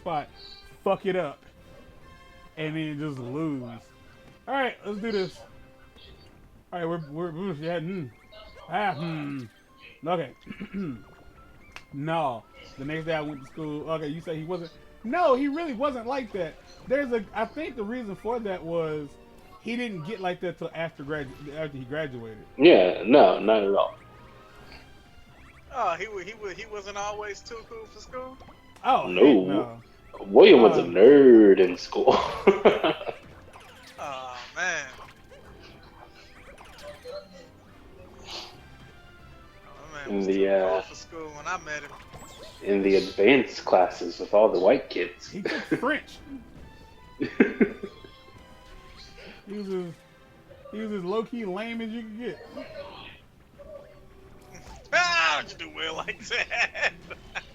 spot, fuck it up, and then just lose. All right, let's do this. All right, we're yeah, okay. No, the next day I went to school. Okay, you say he wasn't. No, he really wasn't like that. I think the reason for that was he didn't get like that till after he graduated. Yeah, no, not at all. Oh, he wasn't always too cool for school. Oh, heck No, no. William was a nerd in school. Oh man. Oh man in was the too cool for school when I met him. in the advanced classes with all the white kids. He took French. He was as low key lame as you could get. Ah, don't you do well like that?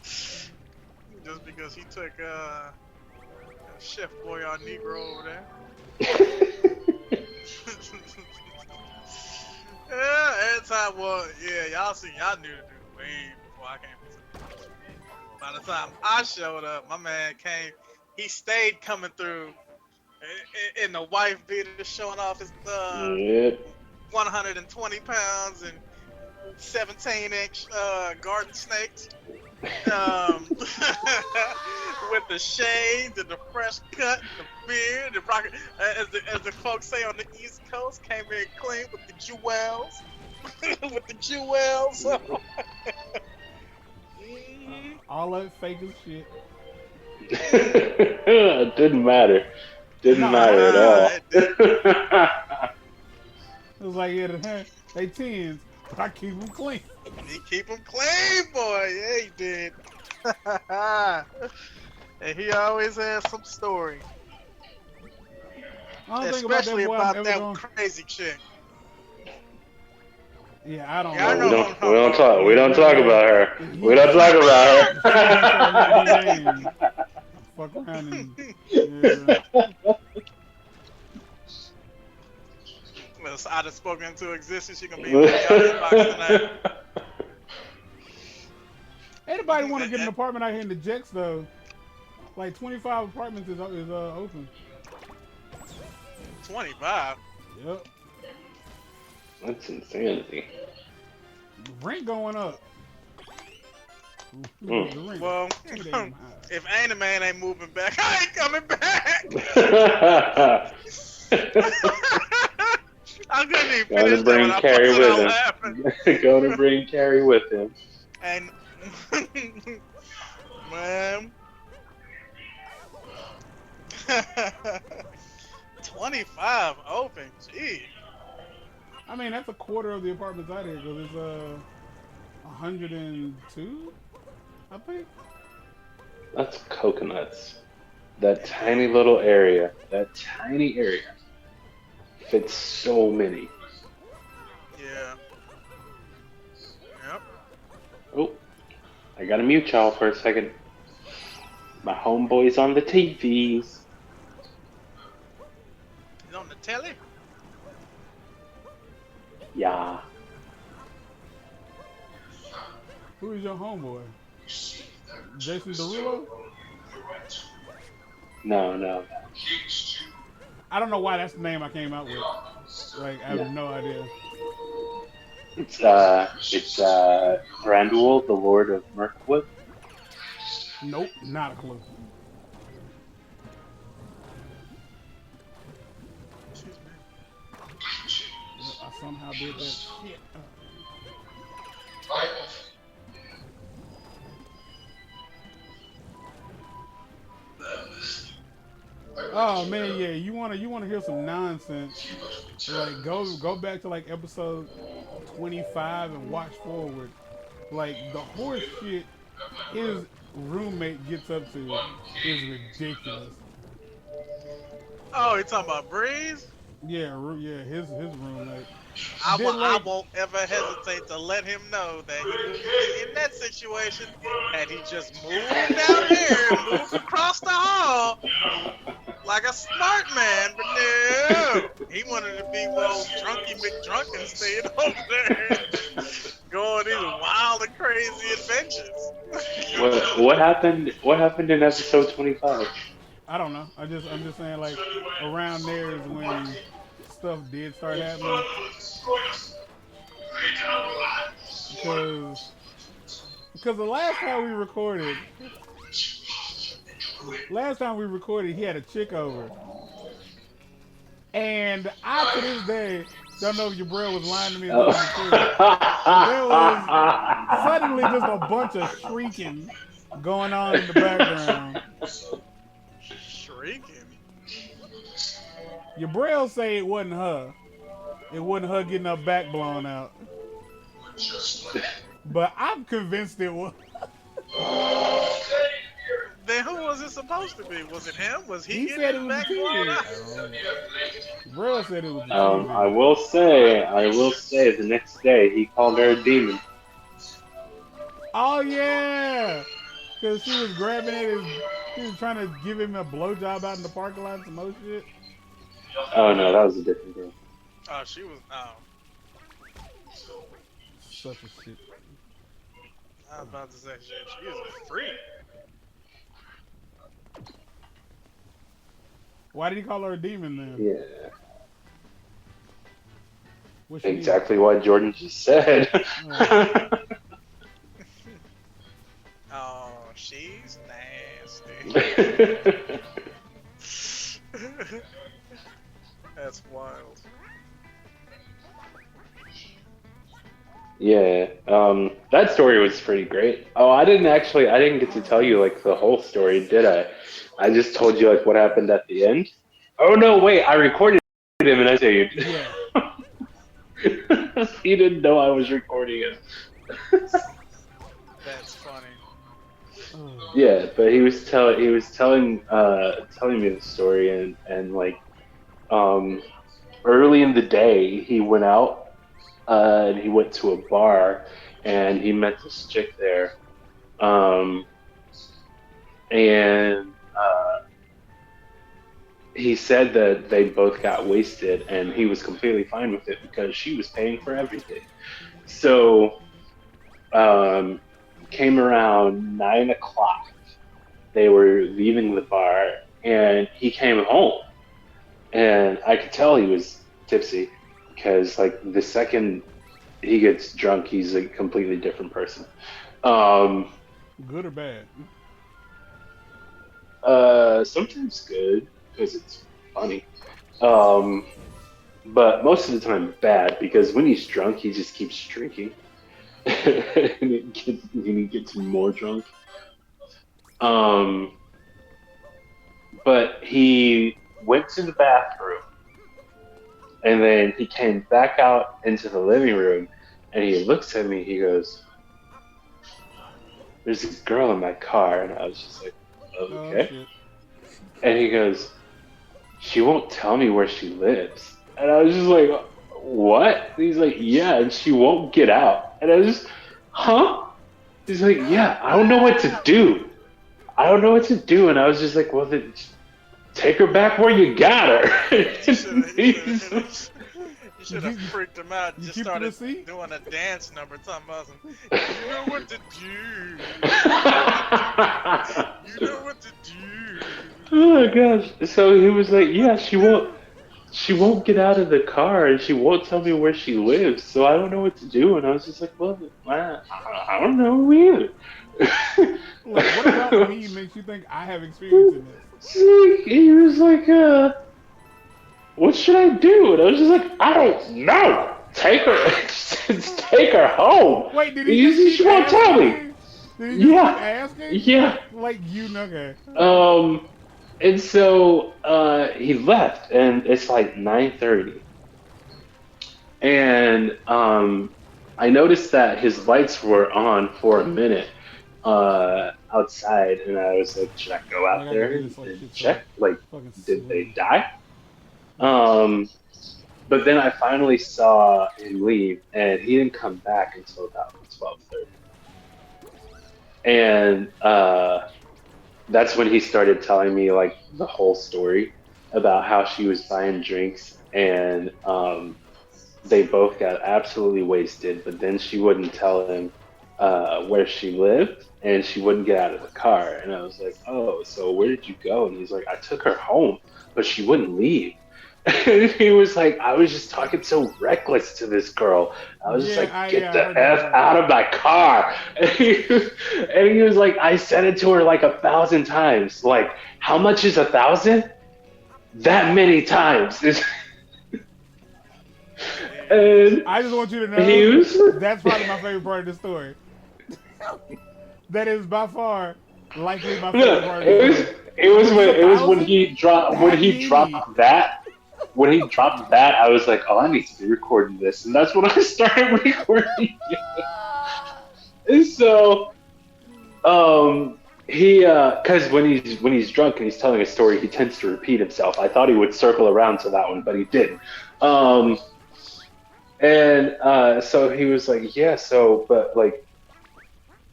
Just because he took Chef Boyard Negro over there. Yeah, every time, y'all knew the dude way before I came. By the time I showed up, my man came. He stayed coming through in the wife beater, showing off his Yep. 120 pounds and 17-inch garden snakes. With the shades and the fresh cut, the beard, the rocket, as the folks say on the East Coast, came in clean with the jewels, with the jewels. All that fake as shit. It didn't matter. Didn't matter at all. It was like, yeah, they tens, but I keep them clean. He keep them clean, boy. Yeah, he did. And he always has some story. Especially about that crazy chick. Yeah, I don't Yeah, know. We don't talk about her. We don't talk about her. Fuck around and yeah. Well, I just spoken into existence. She gonna be in the inbox tonight. Anybody want to get an apartment out here in the Jets though? Like 25 apartments is open. 25. Yep. That's insanity. Rent going up. Mm. The rent. Well, if Animan ain't moving back, I ain't coming back. I couldn't even finish that. Going to bring Carrie with him. And man, 25 open. Gee. I mean, that's a quarter of the apartments out here because it's 102, I think. That's Coconuts. That tiny little area. That tiny area fits so many. Yeah. Yep. Oh, I gotta mute y'all for a second. My homeboy's on the TVs. He's on the telly? Yeah. Who is your homeboy? Jason Derulo? No. I don't know why that's the name I came out with. Like, I have no idea. It's Thranduil, the Lord of Mirkwood. Nope, not a clue. I somehow did that shit. Oh man, yeah. You wanna hear some nonsense? Like go back to like episode 25 and watch forward. Like the horse shit his roommate gets up to is ridiculous. Oh, you talking about Breeze? Yeah, his roommate. I won't ever hesitate to let him know that he would be in that situation had he just moved down here, moved across the hall like a smart man, but no, he wanted to be well drunky McDrunk and stayed over there. going these wild and crazy adventures. What happened? What happened in episode 25? I don't know. I'm just saying like around there is when stuff did start happening because the last time we recorded, he had a chick over, and I to this day don't know if your bro was lying to me or telling the truth. But there was suddenly just a bunch of shrieking going on in the background. Shrieking. Your bro say it wasn't her. It wasn't her getting her back blown out. But I'm convinced it was. Then who was it supposed to be? Was it him? Was he He getting said it his was back the blown out? TV. Bro said it was the TV. I will say, the next day he called her a demon. Oh yeah, because she was grabbing it. She was trying to give him a blowjob out in the parking lot, some more shit. Oh no, that was a different girl. Oh, she was. Oh, Such a shit. I was about to say shit. She is a freak. Why did he call her a demon then? Yeah, What she exactly what Jordan just said. Oh, she's nasty. That's wild. Yeah, that story was pretty great. Oh, I didn't get to tell you like the whole story, did I? I just told you like what happened at the end. Oh no, wait, I recorded him and I said you. Yeah. He didn't know I was recording it. That's funny. Yeah, but he was telling me the story and like early in the day he went out and he went to a bar and he met this chick there and he said that they both got wasted and he was completely fine with it because she was paying for everything. So came around 9 o'clock. They were leaving the bar, and he came home, and I could tell he was tipsy because, like, the second he gets drunk, he's a completely different person. Good or bad? Sometimes good because it's funny, but most of the time bad because when he's drunk, he just keeps drinking. And he gets more drunk. But he went to the bathroom and then he came back out into the living room and he looks at me, he goes, "There's this girl in my car," and I was just like, "Okay." Oh, And he goes, "She won't tell me where she lives." And I was just like, "What?" And he's like, "Yeah, and she won't get out." And I was just, "Huh?" He's like, "Yeah, I don't know what to do. I don't know what to do." And I was just like, "Well, then take her back where you got her." You should have freaked him out and just started doing a dance number. Talking about some, you know what to do. You know what to do. Oh my gosh! So he was like, "Yeah, she won't get out of the car, and she won't tell me where she lives. So I don't know what to do." And I was just like, "Well, I don't know either." Like, what about me makes you think I have experience in this? He was like, "What should I do?" And I was just like, "I don't know. Take her, take her home." Wait, did he just She won't tell me. Did he just keep asking? Yeah. Like okay. And so he left, and it's like 9:30, and I noticed that his lights were on for a minute outside, and I was like, "Should I go out there and check? Like, did they die?" But then I finally saw him leave, and he didn't come back until about 12:30, and that's when he started telling me like the whole story about how she was buying drinks and they both got absolutely wasted, but then she wouldn't tell him where she lived, and she wouldn't get out of the car. And I was like, oh, so where did you go? And he's like, I took her home, but she wouldn't leave. And he was like, I was just talking so reckless to this girl. I was just like, get I the heard F that. out of my car. And he was like, I said it to her like 1,000 times. Like, how much is 1,000? That many times. And I just want you to he know was, that's probably my favorite part of the story. That is by far likely my favorite part of the story. it was when he dropped that, I was like, oh, I need to be recording this, and that's when I started recording it. And so, because when he's drunk and he's telling a story, he tends to repeat himself. I thought he would circle around to that one, but he didn't. So he was like, yeah, so, but like,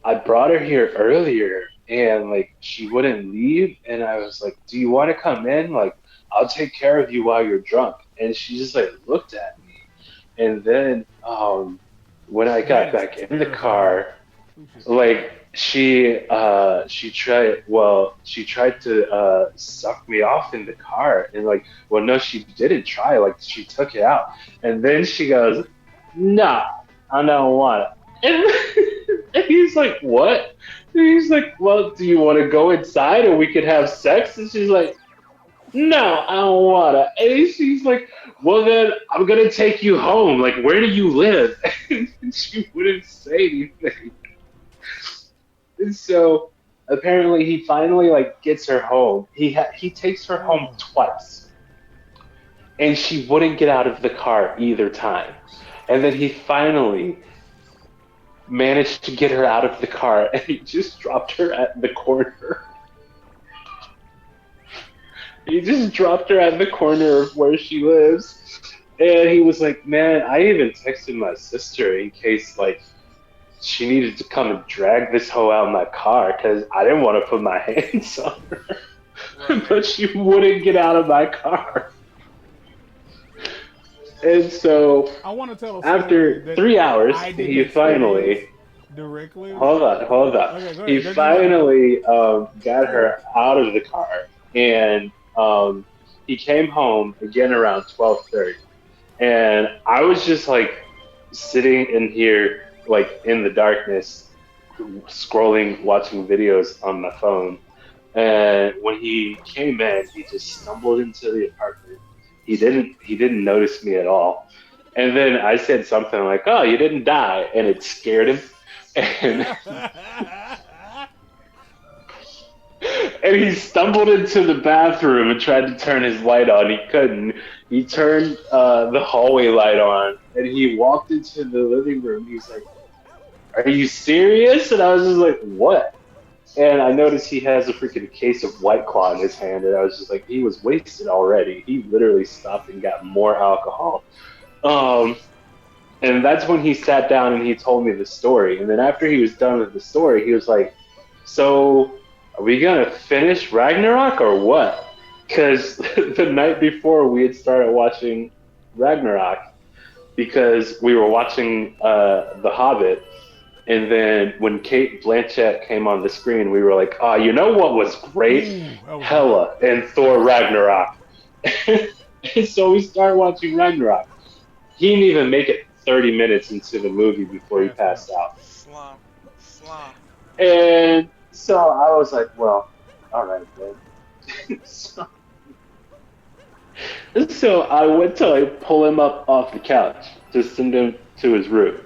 I brought her here earlier, and like she wouldn't leave, and I was like, do you want to come in? Like, I'll take care of you while you're drunk. And she just like looked at me, and then when I got back in the car, like she tried to suck me off in the car, and like, well, no, she didn't try, like she took it out, and then she goes, nah, I don't want it. And he's like, what? And he's like, well, do you want to go inside and we could have sex? And she's like, no, I don't wanna. And she's like, well, then I'm gonna take you home. Like, where do you live? And she wouldn't say anything. And so apparently he finally like gets her home. He takes her home twice, and she wouldn't get out of the car either time. And then he finally managed to get her out of the car, and he just dropped her at the corner. He just dropped her at the corner of where she lives. And he was like, man, I even texted my sister in case, like, she needed to come and drag this hoe out of my car, because I didn't want to put my hands on her. Right. But she wouldn't get out of my car. And so, I want to tell after 3 hours, he finally... Directly? Hold on. Okay, he finally got her out of the car, and he came home again around 12:30, and I was just like sitting in here, like in the darkness, scrolling, watching videos on my phone. And when he came in, he just stumbled into the apartment. He didn't notice me at all. And then I said something like, "Oh, you didn't die," and it scared him. And he stumbled into the bathroom and tried to turn his light on. He couldn't. He turned the hallway light on, and he walked into the living room. He's like, "Are you serious?" And I was just like, "What?" And I noticed he has a freaking case of White Claw in his hand, and I was just like, he was wasted already. He literally stopped and got more alcohol. And that's when he sat down and he told me the story. And then after he was done with the story, he was like, so are we going to finish Ragnarok or what? Because the night before we had started watching Ragnarok because we were watching The Hobbit. And then when Kate Blanchett came on the screen, we were like, oh, you know what was great? Hela and Thor Ragnarok. And so we started watching Ragnarok. He didn't even make it 30 minutes into the movie before he passed out. Slump. And so I was like, well, all right, then. So I went to like pull him up off the couch to send him to his room.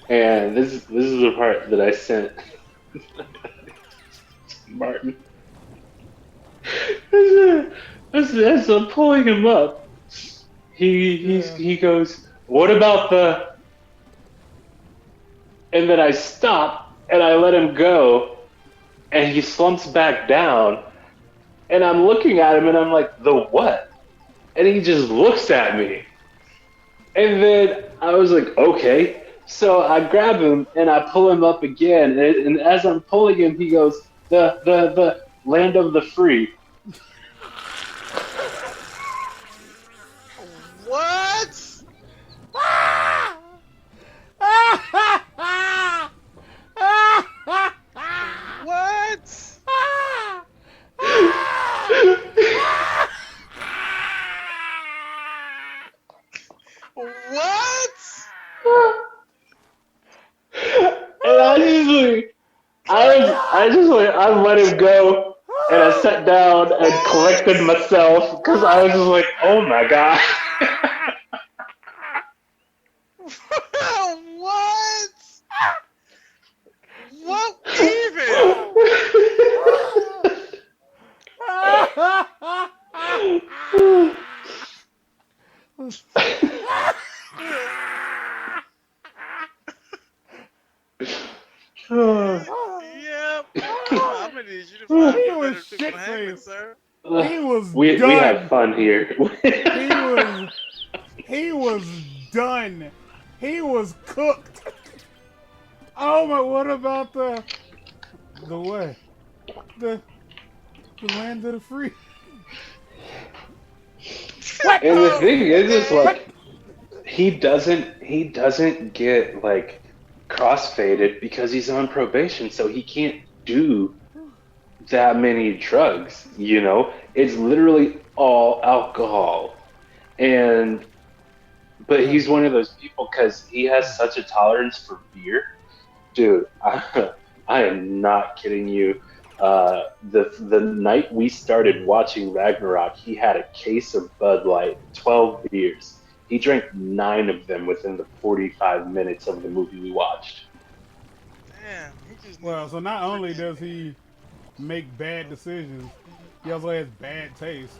And this is the part that I sent Martin. As I'm pulling him up, he goes, what about the... And then I stop, and I let him go, and he slumps back down, and I'm looking at him, and I'm like, the what? And he just looks at me. And then I was like, okay. So I grab him, and I pull him up again, and as I'm pulling him, he goes, the land of the free. What? let him go, and I sat down and collected myself because I was just like, oh my god. What? What even? Yep. I'm gonna need you to find He me a was better shit triple hangman, faced. sir. He was We have done. fun here. He was done. He was cooked. Oh my! What about the what? The land of the free. What? And the Oh thing is, man. like he doesn't get like crossfaded because he's on probation, so he can't do that many drugs. It's literally all alcohol, and but Yeah. he's one of those people because he has such a tolerance for beer, dude. I am not kidding you. The night we started watching Ragnarok, he had a case of Bud Light, 12 beers. He drank 9 of them within the 45 minutes of the movie we watched. Damn, he just Well, needs so not only freaking. does he make bad decisions, he also has bad taste.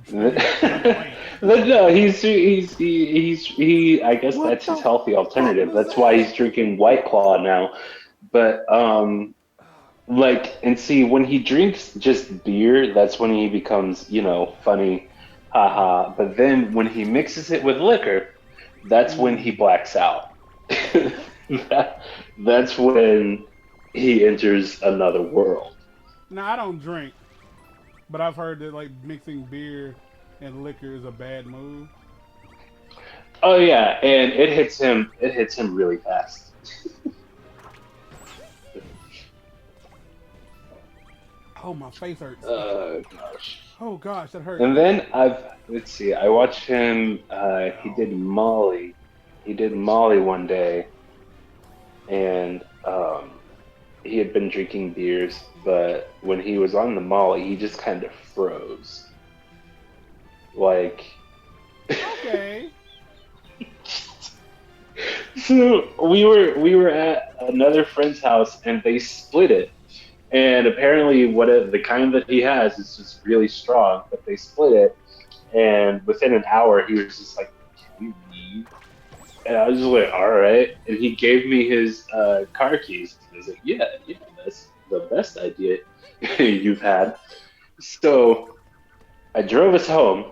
Drinking Bud Light. No, he. I guess What that's his the healthy fuck alternative. was That's why that? he's drinking White Claw now. But like, and see, when he drinks just beer, that's when he becomes, funny, haha. But then when he mixes it with liquor, that's when he Mm. blacks out. That's when he enters another world. Now I don't drink, but I've heard that like mixing beer and liquor is a bad move. Oh yeah, and it hits him. It hits him really fast. Oh, my face hurts. Gosh. Oh gosh, that hurt. And then let's see, I watched him. He Ow. did Molly. He did Molly one day, and he had been drinking beers, but when he was on the Molly, he just kind of froze. Like, Okay. so we were at another friend's house, and they split it. And apparently, the kind that he has is just really strong, but they split it, and within an hour, he was just like, "Can we leave?" And I was just like, "All right." And he gave me his car keys. And I was like, "Yeah, yeah, that's the best idea you've had." So I drove us home,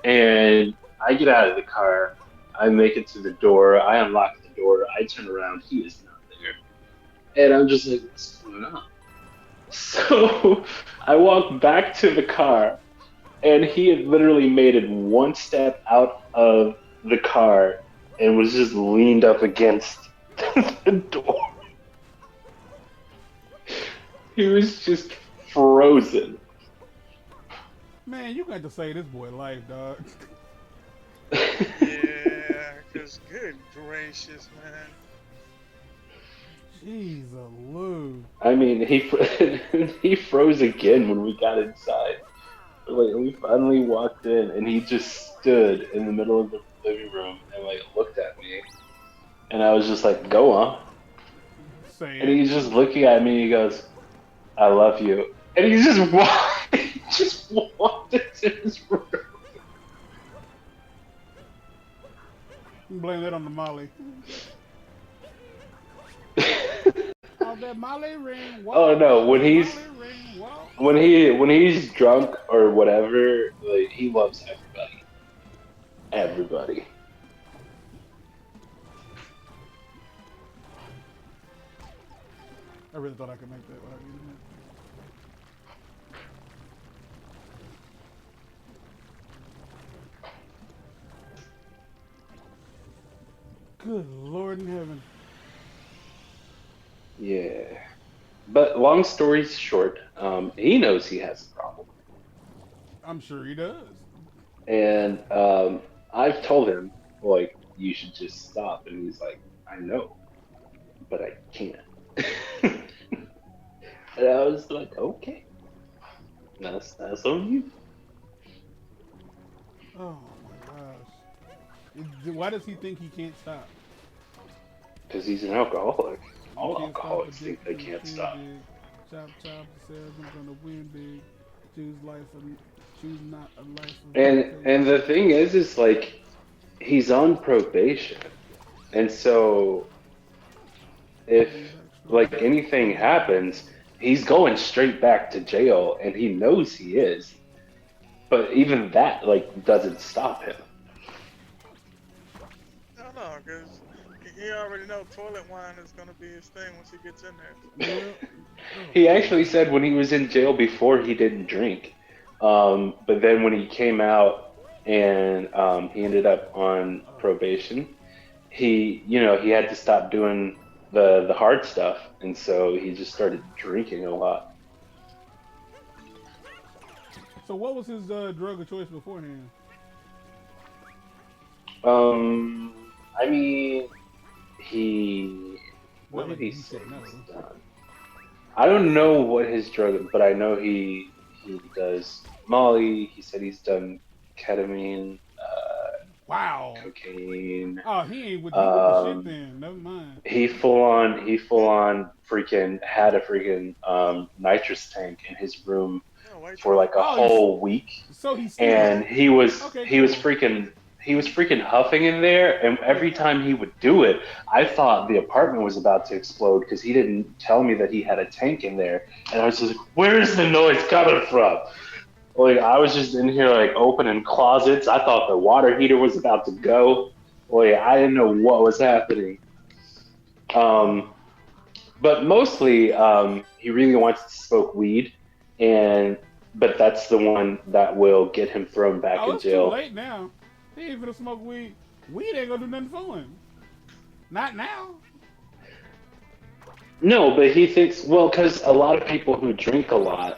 and I get out of the car. I make it to the door. I unlock the door. I turn around. He is not there, and I'm just like, "What's going on?" So I walk back to the car, and he had literally made it one step out of the car and was just leaned up against the door. He was just frozen. Man, you got to save this boy life, dog. Yeah, cause good gracious, man. Jeez, Lou. I mean, he he froze again when we got inside. Like we finally walked in, and he just stood in the middle of the living room and like looked at me, and I was just like, "Go on." Say And it. he's just looking at me. He goes, "I love you," and he just walked, he just walked into his room. Blame that on the Molly. All that Molly ring, Oh walk, no, all when that he's Molly ring, walk. when he's drunk or whatever, like he loves everybody. Everybody. I really thought I could make that without using it. Good Lord in heaven. Yeah. But long story short, he knows he has a problem, I'm sure he does. and I've told him like you should just stop, and he's like, I know, but I can't. And I was like, okay, that's on you. Oh my gosh. Why does he think he can't stop? Because he's an alcoholic. You All can't stop alcoholics think they addiction, can't sin stop. big. Chop chop, the says I'm gonna win big. Choose life and choose not a life of And medication. the thing is like he's on probation, and so if Come back like stronger. anything Come back happens, better. he's going straight back to jail, and he knows he is. But even that like doesn't stop him. I don't know, cause he already know toilet wine is gonna be his thing once he gets in there. Yep. Oh He actually man. said when he was in jail before he didn't drink, but then when he came out and he ended up on Oh. probation, he had to stop doing the hard stuff, and so he just started drinking a lot. So what was his drug of choice beforehand? I mean, he what Not did like he he say should he's know. done? I don't know what his drug, but I know he does Molly. He said he's done ketamine, Wow. cocaine. Oh, he with the shit Um, then. Never mind. he full on freaking had a freaking nitrous tank in his room Oh, why you for trying to? like a Oh, he's whole week, so he still he. and he was Okay, he was cool. freaking he was freaking huffing in there, and Yeah. every time he would do it, I thought the apartment was about to explode because he didn't tell me that he had a tank in there, and I was just like, "Where is the noise coming from?" Like I was just in here like opening closets. I thought the water heater was about to go. Like I didn't know what was happening. Oh. Um, but mostly, he really wants to smoke weed, and but that's the one that will get him thrown back Oh, in it's too jail. late now. He ain't finna smoke weed. Weed ain't gonna do nothing for him. Not now. No, but he thinks well, because a lot of people who drink a lot,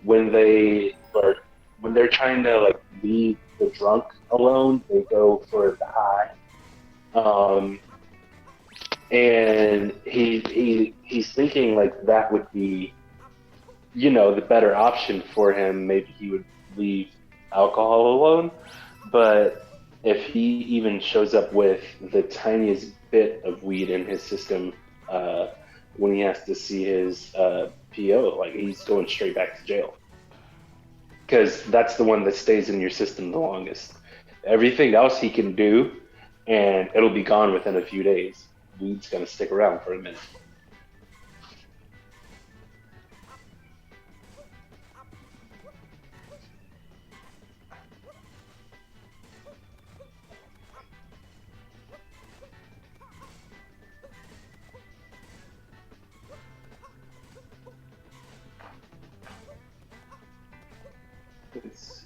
when they are when they're trying to like leave the drunk alone, they go for the high. Um, and he's thinking like that would be the better option for him. Maybe he would leave alcohol alone, but if he even shows up with the tiniest bit of weed in his system, uh, when he has to see his PO, like he's going straight back to jail because that's the one that stays in your system the longest. Everything else he can do, and it'll be gone within a few days. Weed's gonna stick around for a minute. It's,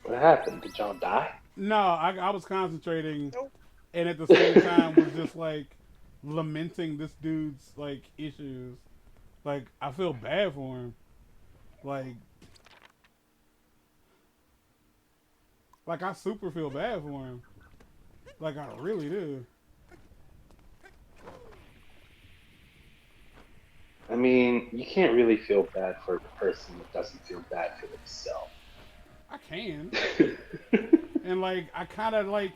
what happened? Did y'all die? No, I was concentrating Nope. and at the same time was just like lamenting this dude's like issues. Like I feel bad for him. Like like I super feel bad for him. Like I really do. I mean, you can't really feel bad for the person that doesn't feel bad for I can. themselves. And like I kind of like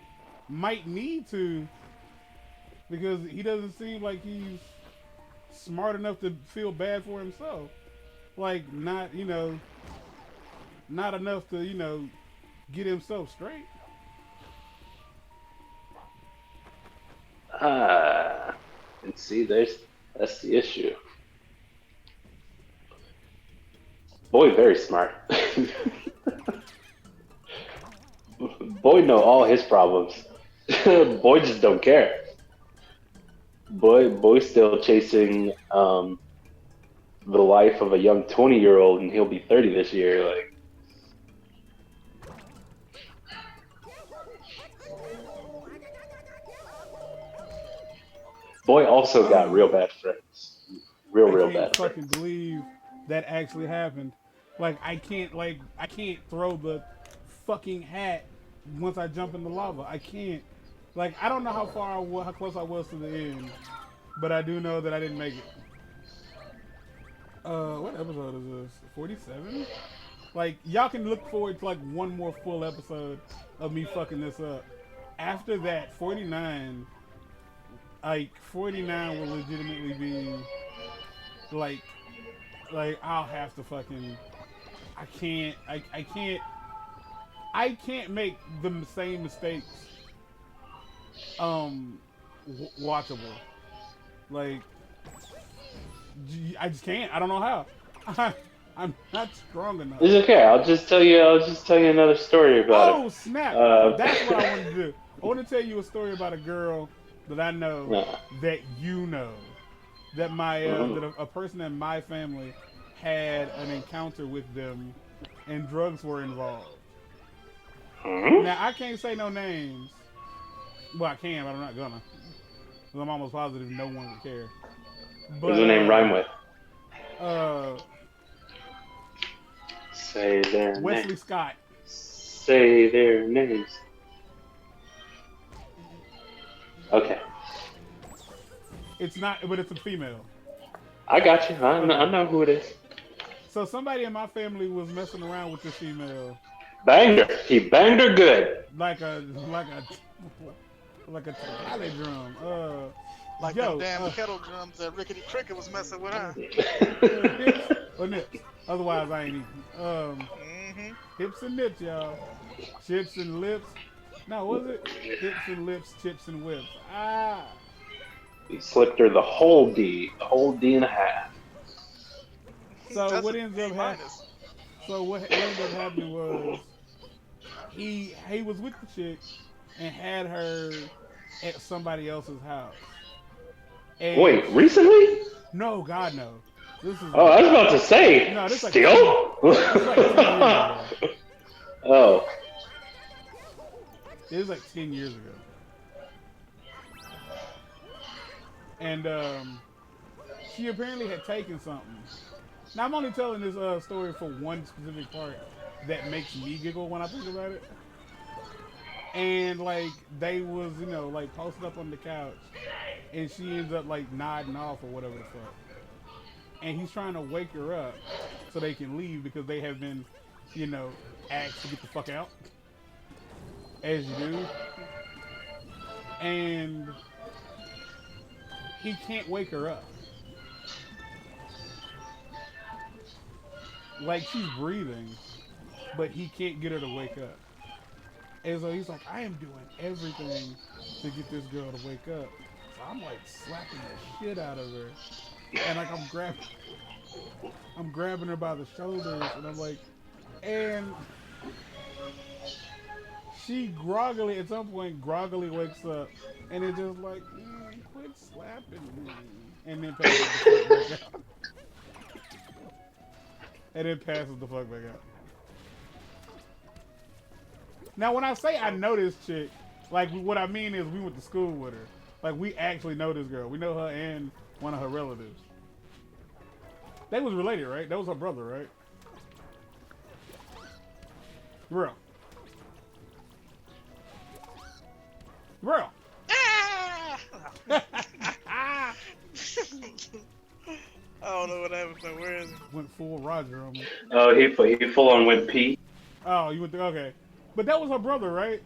might need to because he doesn't seem like he's smart enough to feel bad for himself. Like not, not enough to, get himself straight. Ah, and see, that's the issue. Boy, very smart. Boy, know all his problems. Boy, just don't care. Boy's still chasing the life of a young 20-year-old, and he'll be 30 this year. Like, boy also got real Oh, bad friends. Real, I real can't bad fucking friends. believe that actually happened. Like I can't throw the fucking hat once I jump in the lava. I can't. Like I don't know how close I was to the end, but I do know that I didn't make it. What episode is this? 47? Like, y'all can look forward to like one more full episode of me fucking this up. After that, 49, like 49 will legitimately be like I'll have to fucking I can't make the same mistakes watchable. Like I just can't. I don't know how. I'm not strong enough. It's okay. I'll just tell you another story about it. Oh snap! That's what I wanted to do. I want to tell you a story about a girl that I know that you know. That that a person in my family had an encounter with them, and drugs were involved. Now I can't say no names. Well, I can, but I'm not gonna. Because I'm almost positive no one would care. But, what does the name rhyme with? Say their Wesley names. Scott. Say their names. Okay. It's not, but it's a female. I got you. I know who it is. So somebody in my family was messing around with this female. Banged her. He banged her good. Like a tamale drum. Like yo, them damn kettle drums that Rickety Cricket was messing with, huh? Hips or nips. Otherwise, I ain't eating. Hips and nips, y'all. Chips and lips. No, was it? Hips and lips, chips and whips. Ah. He slipped her the whole D and a half. So That's what a ends up B happening? minus. So what ended up happening was he was with the chick and had her at somebody else's house. And Wait, recently? no, God no. This is. Oh, I was about to say. No, this like still? This like 10 years ago. Oh. It was like 10 years ago. And she apparently had taken something. Now I'm only telling this story for one specific part that makes me giggle when I think about it. And like they was, like posted up on the couch, and she ends up like nodding off or whatever the fuck. And he's trying to wake her up so they can leave because they have been, asked to get the fuck out, as you do. And he can't wake her up. Like she's breathing, but he can't get her to wake up. And so he's like, I am doing everything to get this girl to wake up. So I'm like slapping the shit out of her. And like I'm grabbing her by the shoulders, and I'm like, and she at some point groggily wakes up, and it's just like, quit slapping me. And then passes the fuck back out. And then passes the fuck back out. Now, when I say I know this chick, like what I mean is we went to school with her. Like we actually know this girl. We know her and one of her relatives. They was related, right? That was her brother, right? Real. I don't know what happened, but where is he? Went full Roger on me. Oh, he full on went pee. Oh, you went through, okay. But that was her brother, right?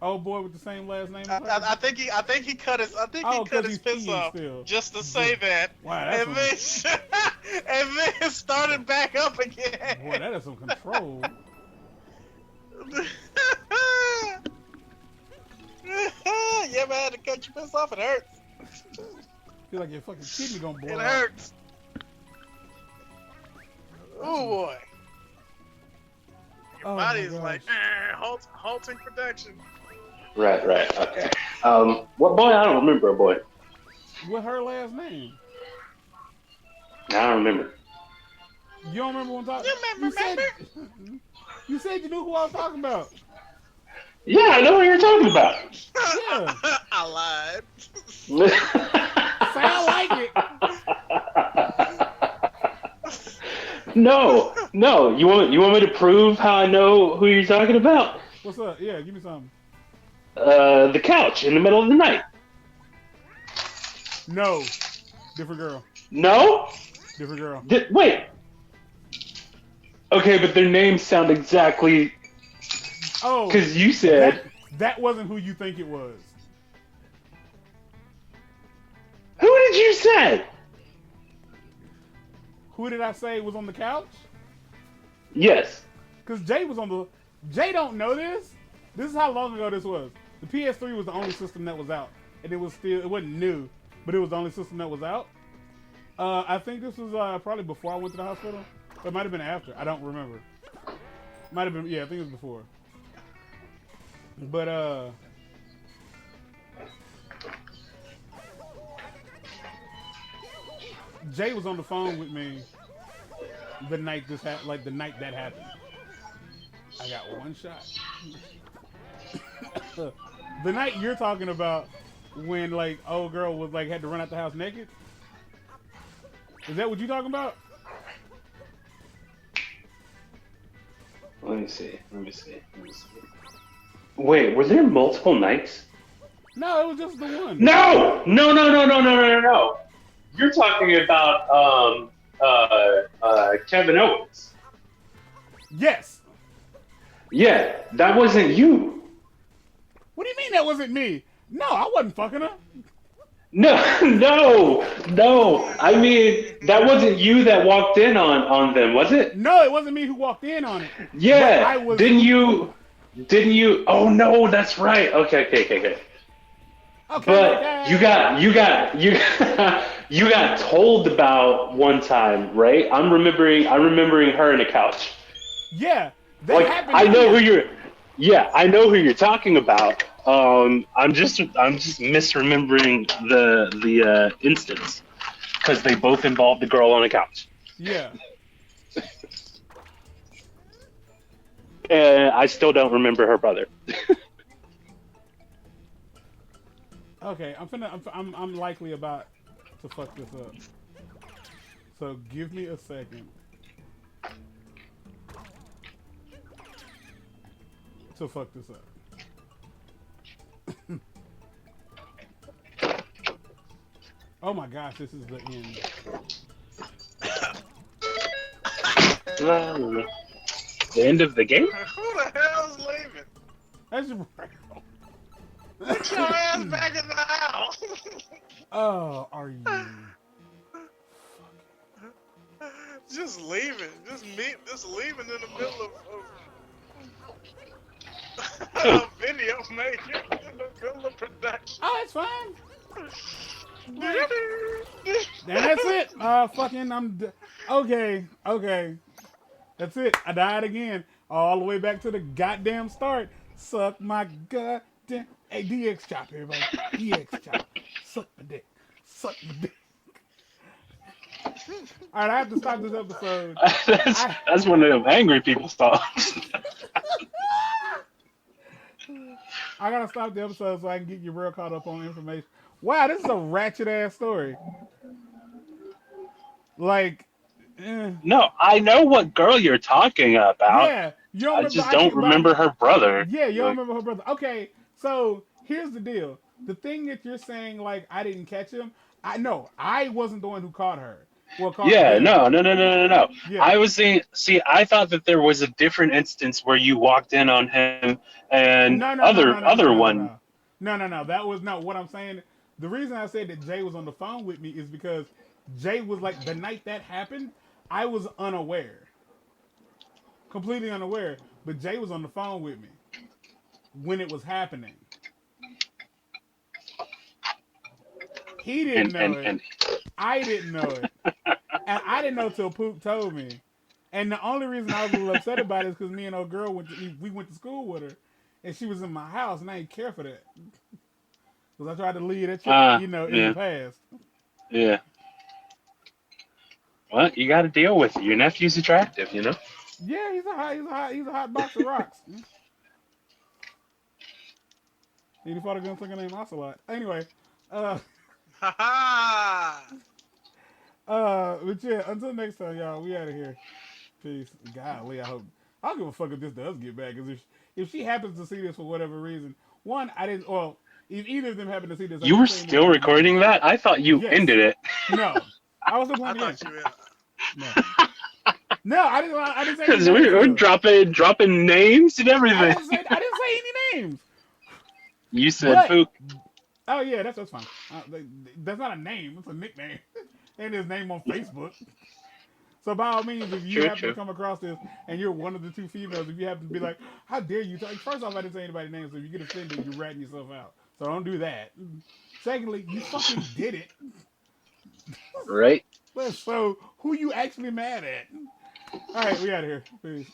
Old boy with the same last name. I think he cut his piss off still. just to say that. Wow, and then started back up again. Boy, that is some control. You ever had to cut your piss off? It hurts. Feel like your fucking kidney gonna blow It out. hurts. Oh boy. Your body is like halting production. Right. Okay. What boy? I don't remember a boy. What her last name? I don't remember. You don't remember what I'm talking? You remember? You said you knew who I was talking about. Yeah, I know what you're talking about. Yeah. I lied. Sound like it. No. You want me to prove how I know who you're talking about? What's up? Yeah, give me something. The couch in the middle of the night. No, different girl. No? Different girl. Wait. Okay, but their names sound exactly. Oh, Because you that said. that wasn't who you think it was. Who did you say? Who did I say was on the couch? Yes. Because Jay was on the. Jay don't know this. This is how long ago this was. The PS3 was the only system that was out, and it wasn't new, but it was the only system that was out. I think this was probably before I went to the hospital. It might have been after. I don't remember. Might have been. Yeah, I think it was before. But Jay was on the phone with me the night like the night that happened. I got one shot. The night you're talking about, when like old girl was like had to run out the house naked. Is that what you talking about? Let me see. Wait, were there multiple nights? No, it was just the one. No! No. You're talking about Kevin Owens. Yes. Yeah, that wasn't you. What do you mean that wasn't me? No, I wasn't fucking her. No. I mean, that wasn't you that walked in on them, was it? No, it wasn't me who walked in on it. Yeah. But I was. Didn't you? Oh no, that's right. Okay. Okay. But you got you got told about one time, right? I'm remembering her in a couch. Yeah, that Like happened. I know here. who you're. Yeah, I know who you're talking about. I'm just misremembering the instance because they both involved the girl on a couch. Yeah. And I still don't remember her brother. Okay, I'm likely about to fuck this up. So give me a second to fuck this up. Oh my gosh, this is the end. The end of the game? Who the hell's leaving? That's your Get your ass back in the house. Oh, are you? Just leaving. Just leaving in the middle of video making. In the middle of production. Oh, it's fine. And that's it. Okay. That's it. I died again. All the way back to the goddamn start. Suck my goddamn. Hey, DX chop, everybody. DX chop. Suck my dick. Alright, I have to stop this episode. That's one of them angry people songs. I gotta stop the episode so I can get you real caught up on information. Wow, this is a ratchet ass story. Like, No, I know what girl you're talking about. yeah, you don't I just don't remember her brother. Yeah, you don't remember her brother. Okay, so here's the deal. The thing that you're saying, like, I didn't catch him. I wasn't the one who caught her. Well, caught him. No. Yeah. I was saying, see, I thought that there was a different instance where you walked in on him and other one. No. That was not what I'm saying. The reason I said that Jay was on the phone with me is because Jay was like, the night that happened, I was unaware. Completely unaware. But Jay was on the phone with me when it was happening. He didn't know it. I didn't know it. And I didn't know till Poop told me. And the only reason I was a little upset about it is because me and old girl we went to school with her, and she was in my house, and I didn't care for that. Because I tried to leave that shit, in the past. Yeah. Well, you got to deal with it. Your nephew's attractive, you know. Yeah, he's a hot box of rocks. He fought a gunslinger named Ocelot. Anyway, but yeah, until next time, y'all, we out of here. Peace. Golly, I don't give a fuck if this does get back, because if she happens to see this for whatever reason, one, I didn't, well, if either of them happen to see this, I You didn't were say still anybody's recording names. that? I thought you Yes. ended it. No, I was still I playing the thought game. you were. No, no, I didn't say any Because names. we're Still. dropping names and everything. I didn't say any names. You said But Pook. oh yeah, that's fine. That's not a name; it's a nickname, and his name on Facebook. So by all means, if you True, happen to true. come across this and you're one of the two females, if you happen to be like, "How dare you?" First off, I didn't say anybody's name, so if you get offended, you're ratting yourself out. So don't do that. Secondly, you fucking did it. Right? So who you actually mad at? All right, we out of here. Peace.